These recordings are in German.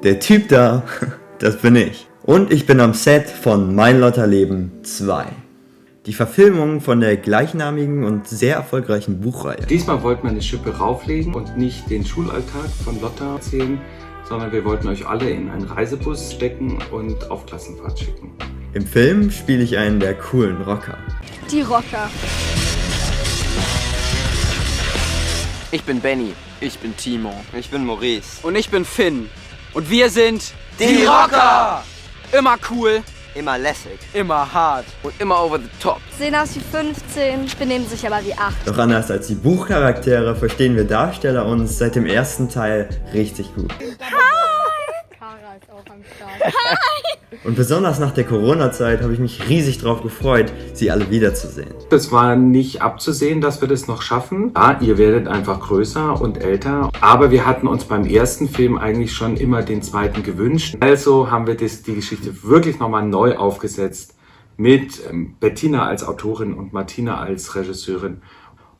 Der Typ da, das bin ich. Und ich bin am Set von Mein Lotterleben 2. Die Verfilmung von der gleichnamigen und sehr erfolgreichen Buchreihe. Diesmal wollten wir eine Schippe rauflegen und nicht den Schulalltag von Lotta erzählen, sondern wir wollten euch alle in einen Reisebus stecken und auf Klassenfahrt schicken. Im Film spiele ich einen der coolen Rocker. Die Rocker. Ich bin Benny. Ich bin Timo. Ich bin Maurice. Und ich bin Finn. Und wir sind Die Rocker! Immer cool, Immer lässig. immer hart und immer over the top. Sehen aus wie 15, benehmen sich aber wie 8. Doch anders als die Buchcharaktere verstehen wir Darsteller uns seit dem ersten Teil richtig gut. Kara ist auch am Start. Und besonders nach der Corona-Zeit habe ich mich riesig drauf gefreut, sie alle wiederzusehen. Es war nicht abzusehen, dass wir das noch schaffen. Ja, ihr werdet einfach größer und älter. Aber wir hatten uns beim ersten Film eigentlich schon immer den zweiten gewünscht. Also haben wir die Geschichte wirklich nochmal neu aufgesetzt mit Bettina als Autorin und Martina als Regisseurin.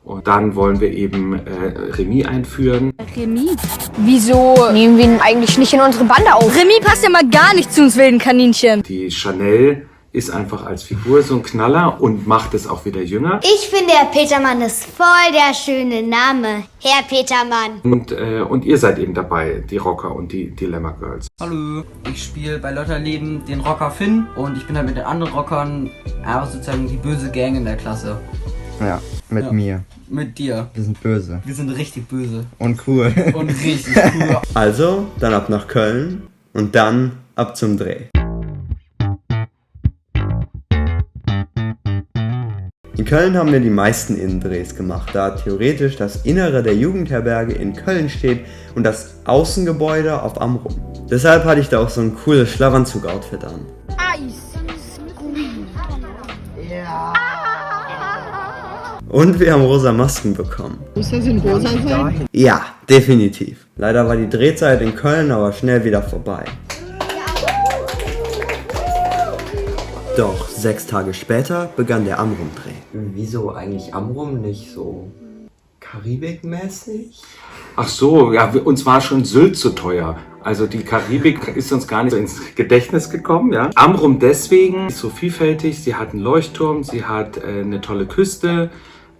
Und dann wollen wir eben Remy einführen. Remy? Wieso nehmen wir ihn eigentlich nicht in unsere Bande auf? Remy passt ja mal gar nicht zu uns wilden Kaninchen. Die Chanel ist einfach als Figur so ein Knaller und macht es auch wieder jünger. Ich finde, Herr Petermann ist voll der schöne Name. Herr Petermann. Und ihr seid eben dabei, die Rocker und die Dilemma Girls. Hallo, ich spiele bei Lotterleben den Rocker Finn und ich bin halt mit den anderen Rockern sozusagen die böse Gang in der Klasse. Ja, mit mir. Mit dir. Wir sind böse. Wir sind richtig böse. Und cool. Und richtig cool. Also, dann ab nach Köln und dann ab zum Dreh. In Köln haben wir die meisten Innendrehs gemacht, da theoretisch das Innere der Jugendherberge in Köln steht und das Außengebäude auf Amrum. Deshalb hatte ich da auch so ein cooles Schlafanzug-Outfit an. Und wir haben rosa Masken bekommen. Muss das in rosa sein? Ja, definitiv. Leider war die Drehzeit in Köln aber schnell wieder vorbei. Doch 6 Tage später begann der Amrum-Dreh. Wieso eigentlich Amrum, nicht so Karibik-mäßig? Ach so, ja, uns war schon Sylt zu teuer. Also die Karibik ist uns gar nicht so ins Gedächtnis gekommen. Ja. Amrum deswegen, ist so vielfältig, sie hat einen Leuchtturm, sie hat eine tolle Küste,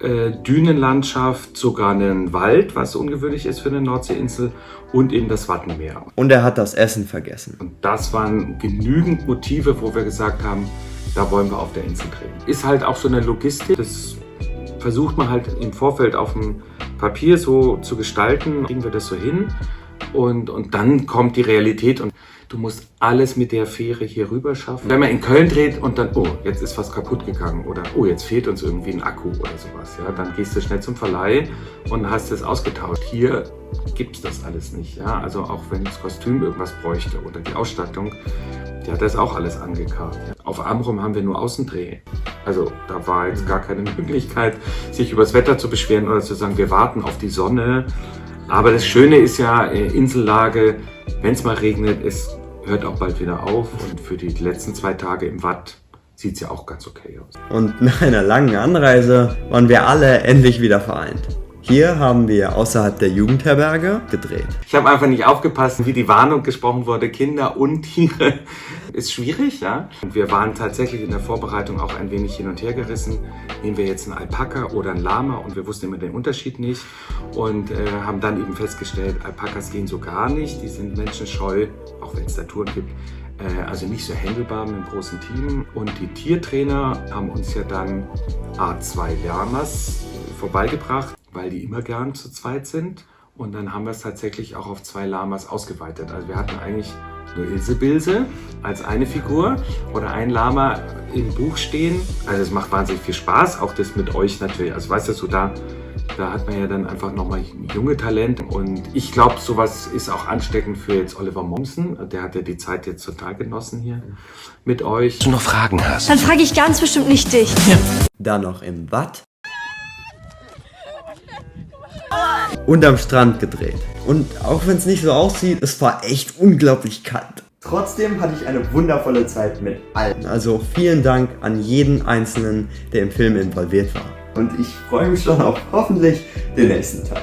Dünenlandschaft, sogar einen Wald, was ungewöhnlich ist für eine Nordseeinsel, und eben das Wattenmeer. Und er hat das Essen vergessen. Und das waren genügend Motive, wo wir gesagt haben, da wollen wir auf der Insel drehen. Ist halt auch so eine Logistik, das versucht man halt im Vorfeld auf dem Papier so zu gestalten, kriegen wir das so hin und dann kommt die Realität und du musst alles mit der Fähre hier rüber schaffen. Wenn man in Köln dreht und dann, oh, jetzt ist was kaputt gegangen oder oh, jetzt fehlt uns irgendwie ein Akku oder sowas, ja, dann gehst du schnell zum Verleih und hast es ausgetauscht. Hier gibt's das alles nicht, ja, also auch wenn das Kostüm irgendwas bräuchte oder die Ausstattung, die hat das auch alles angekarrt. Auf Amrum haben wir nur Außendreh. Also da war jetzt gar keine Möglichkeit, sich über das Wetter zu beschweren oder zu sagen, wir warten auf die Sonne. Aber das Schöne ist ja, Insellage, wenn es mal regnet, es hört auch bald wieder auf. Und für die letzten 2 Tage im Watt sieht es ja auch ganz okay aus. Und nach einer langen Anreise waren wir alle endlich wieder vereint. Hier haben wir außerhalb der Jugendherberge gedreht. Ich habe einfach nicht aufgepasst, wie die Warnung gesprochen wurde, Kinder und Tiere. Ist schwierig, ja. Und wir waren tatsächlich in der Vorbereitung auch ein wenig hin und her gerissen. Nehmen wir jetzt einen Alpaka oder einen Lama und wir wussten immer den Unterschied nicht. Und haben dann eben festgestellt, Alpakas gehen so gar nicht. Die sind menschenscheu, auch wenn es da Touren gibt. Also nicht so händelbar mit einem großen Team. Und die Tiertrainer haben uns ja dann A2 Lamas vorbeigebracht, weil die immer gern zu zweit sind. Und dann haben wir es tatsächlich auch auf 2 Lamas ausgeweitet. Also wir hatten eigentlich nur Ilse-Bilse als eine Figur oder ein Lama im Buch stehen. Also es macht wahnsinnig viel Spaß, auch das mit euch natürlich. Also weißt du, so da hat man ja dann einfach nochmal junge Talente. Und ich glaube, sowas ist auch ansteckend für jetzt Oliver Mommsen. Der hat ja die Zeit jetzt total genossen hier mit euch. Wenn du noch Fragen hast. Dann frage ich ganz bestimmt nicht dich. Dann noch im Watt. Und am Strand gedreht. Und auch wenn es nicht so aussieht, es war echt unglaublich kalt. Trotzdem hatte ich eine wundervolle Zeit mit allen. Also vielen Dank an jeden Einzelnen, der im Film involviert war. Und ich freue mich schon auf hoffentlich den nächsten Teil.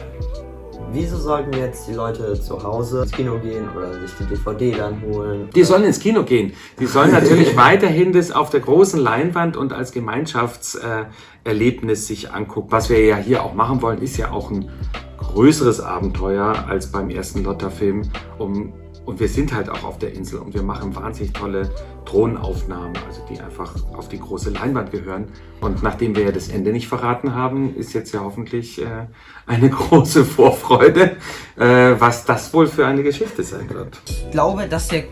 Wieso sollten jetzt die Leute zu Hause ins Kino gehen oder sich die DVD dann holen? Die sollen ins Kino gehen. Die sollen natürlich weiterhin das auf der großen Leinwand und als Gemeinschaftserlebnis sich angucken. Was wir ja hier auch machen wollen, ist ja auch ein größeres Abenteuer als beim ersten Lotta-Film. Und wir sind halt auch auf der Insel und wir machen wahnsinnig tolle Drohnenaufnahmen, also die einfach auf die große Leinwand gehören. Und nachdem wir ja das Ende nicht verraten haben, ist jetzt ja hoffentlich eine große Vorfreude, was das wohl für eine Geschichte sein wird. Ich glaube, dass der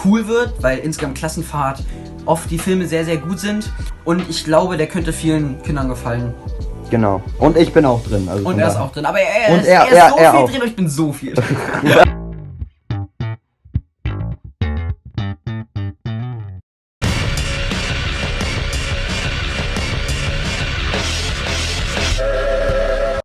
cool wird, weil insgesamt Klassenfahrt oft die Filme sehr, sehr gut sind. Und ich glaube, der könnte vielen Kindern gefallen. Genau. Und ich bin auch drin. Also und er ist auch drin. Aber er Und ist er so viel auch. drin und ich bin so viel drin.